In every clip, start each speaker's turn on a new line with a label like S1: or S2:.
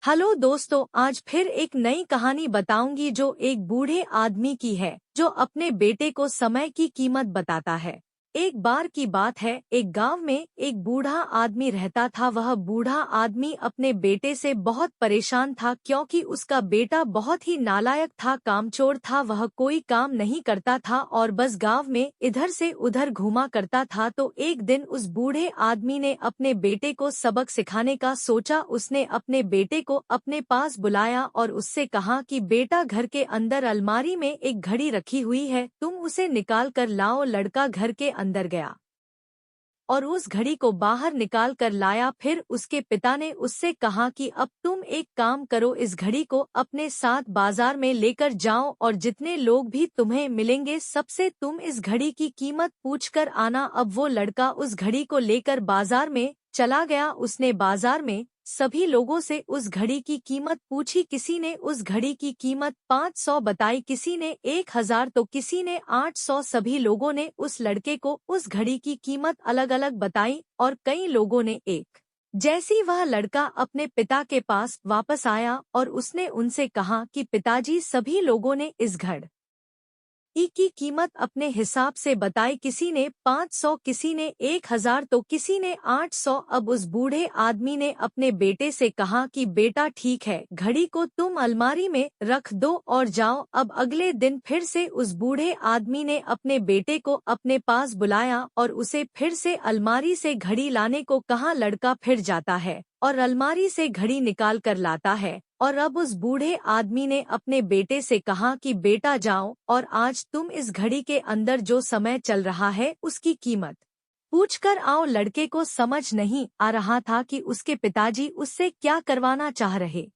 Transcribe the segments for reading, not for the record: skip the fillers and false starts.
S1: Hello दोस्तों, आज फिर एक नई कहानी बताऊंगी जो एक बूढ़े आदमी की है जो अपने बेटे को समय की कीमत बताता है। एक बार की बात है, एक गांव में एक बूढ़ा आदमी रहता था। वह बूढ़ा आदमी अपने बेटे से बहुत परेशान था क्योंकि उसका बेटा बहुत ही नालायक था, कामचोर था। वह कोई काम नहीं करता था और बस गांव में इधर से उधर घूमा करता था। तो एक दिन उस बूढ़े आदमी ने अपने बेटे को सबक सिखाने का सोचा। उसने अपने बेटे को अपने पास बुलाया और उससे कहा कि बेटा, घर के अंदर अलमारी में एक घड़ी रखी हुई है, तुम उसे निकाल कर लाओ। लड़का घर के अंदर गया और उस घड़ी को बाहर निकाल कर लाया। फिर उसके पिता ने उससे कहा कि अब तुम एक काम करो, इस घड़ी को अपने साथ बाजार में लेकर जाओ और जितने लोग भी तुम्हें मिलेंगे सबसे तुम इस घड़ी की कीमत पूछकर आना। अब वो लड़का उस घड़ी को लेकर बाजार में चला गया। उसने बाजार में सभी लोगों से उस घड़ी की कीमत पूछी। किसी ने उस घड़ी की कीमत 500 बताई, किसी ने 1000 तो किसी ने 800। सभी लोगों ने उस लड़के को उस घड़ी की कीमत अलग अलग बताई और कई लोगों ने एक जैसी। वह लड़का अपने पिता के पास वापस आया और उसने उनसे कहा कि पिताजी, सभी लोगों ने इस घड़ी की कीमत अपने हिसाब से बताई। किसी ने 500, किसी ने 1000 तो किसी ने 800। अब उस बूढ़े आदमी ने अपने बेटे से कहा कि बेटा, ठीक है, घड़ी को तुम अलमारी में रख दो और जाओ। अब अगले दिन फिर से उस बूढ़े आदमी ने अपने बेटे को अपने पास बुलाया और उसे फिर से अलमारी से घड़ी लाने को कहा। लड़का फिर जाता है और अलमारी से घड़ी निकाल कर लाता है और अब उस बूढ़े आदमी ने अपने बेटे से कहा कि बेटा, जाओ और आज तुम इस घड़ी के अंदर जो समय चल रहा है उसकी कीमत पूछकर आओ। लड़के को समझ नहीं आ रहा था कि उसके पिताजी उससे क्या करवाना चाह रहे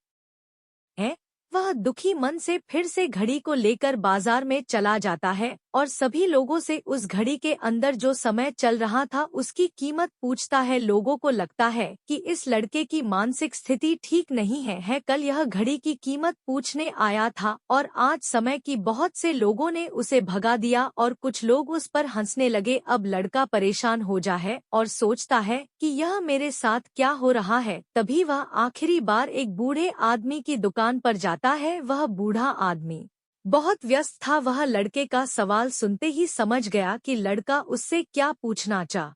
S1: हैं। वह दुखी मन से फिर से घड़ी को लेकर बाजार में चला जाता है और सभी लोगों से उस घड़ी के अंदर जो समय चल रहा था उसकी कीमत पूछता है। लोगों को लगता है कि इस लड़के की मानसिक स्थिति ठीक नहीं है। कल यह घड़ी की कीमत पूछने आया था और आज समय की बहुत से लोगों ने उसे भगा दिया और कुछ लोग उस पर हंसने लगे। अब लड़का परेशान हो जा है और सोचता है कि यह मेरे साथ क्या हो रहा है। तभी वह आखिरी बार एक बूढ़े आदमी की दुकान पर जाता है। वह बूढ़ा आदमी बहुत व्यस्त था। वह लड़के का सवाल सुनते ही समझ गया कि लड़का उससे क्या पूछना चाह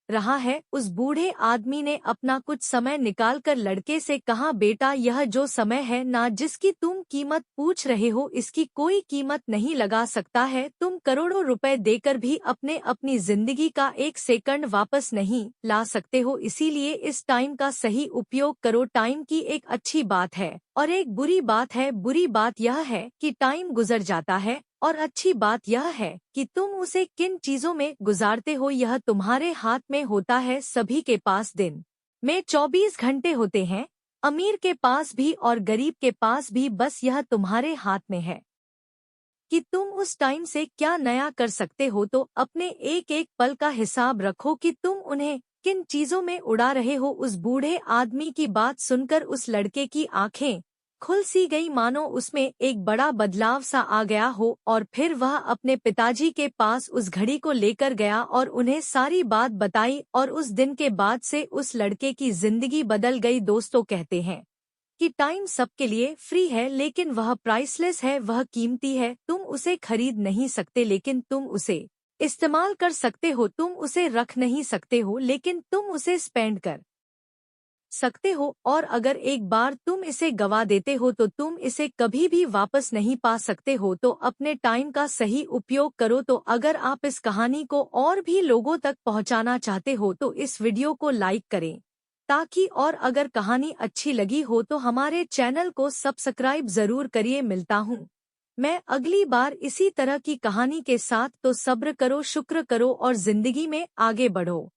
S1: रहा है। उस बूढ़े आदमी ने अपना कुछ समय निकालकर लड़के से कहा, बेटा, यह जो समय है ना, जिसकी तुम कीमत पूछ रहे हो, इसकी कोई कीमत नहीं लगा सकता है। तुम करोड़ों रुपए देकर भी अपनी जिंदगी का एक सेकंड वापस नहीं ला सकते हो। इसीलिए इस टाइम का सही उपयोग करो। टाइम की एक अच्छी बात है और एक बुरी बात है। बुरी बात यह है कि टाइम गुजर जाता है और अच्छी बात यह है कि तुम उसे किन चीजों में गुजारते हो, यह तुम्हारे हाथ में होता है। सभी के पास दिन में 24 घंटे होते हैं, अमीर के पास भी और गरीब के पास भी। बस यह तुम्हारे हाथ में है कि तुम उस टाइम से क्या नया कर सकते हो। तो अपने एक एक पल का हिसाब रखो कि तुम उन्हें किन चीजों में उड़ा रहे हो। उस बूढ़े आदमी की बात सुनकर उस लड़के की आंखें खुल सी गई, मानो उसमें एक बड़ा बदलाव सा आ गया हो। और फिर वह अपने पिताजी के पास उस घड़ी को लेकर गया और उन्हें सारी बात बताई और उस दिन के बाद से उस लड़के की जिंदगी बदल गई। दोस्तों कहते हैं कि टाइम सबके लिए फ्री है, लेकिन वह प्राइसलेस है, वह कीमती है। तुम उसे खरीद नहीं सकते लेकिन तुम उसे इस्तेमाल कर सकते हो। तुम उसे रख नहीं सकते हो लेकिन तुम उसे स्पेंड कर सकते हो। और अगर एक बार तुम इसे गवा देते हो तो तुम इसे कभी भी वापस नहीं पा सकते हो। तो अपने टाइम का सही उपयोग करो। तो अगर आप इस कहानी को और भी लोगों तक पहुंचाना चाहते हो तो इस वीडियो को लाइक करें ताकि, और अगर कहानी अच्छी लगी हो तो हमारे चैनल को सब्सक्राइब जरूर करिए। मिलता हूँ मैं अगली बार इसी तरह की कहानी के साथ। तो सब्र करो, शुक्र करो और जिंदगी में आगे बढ़ो।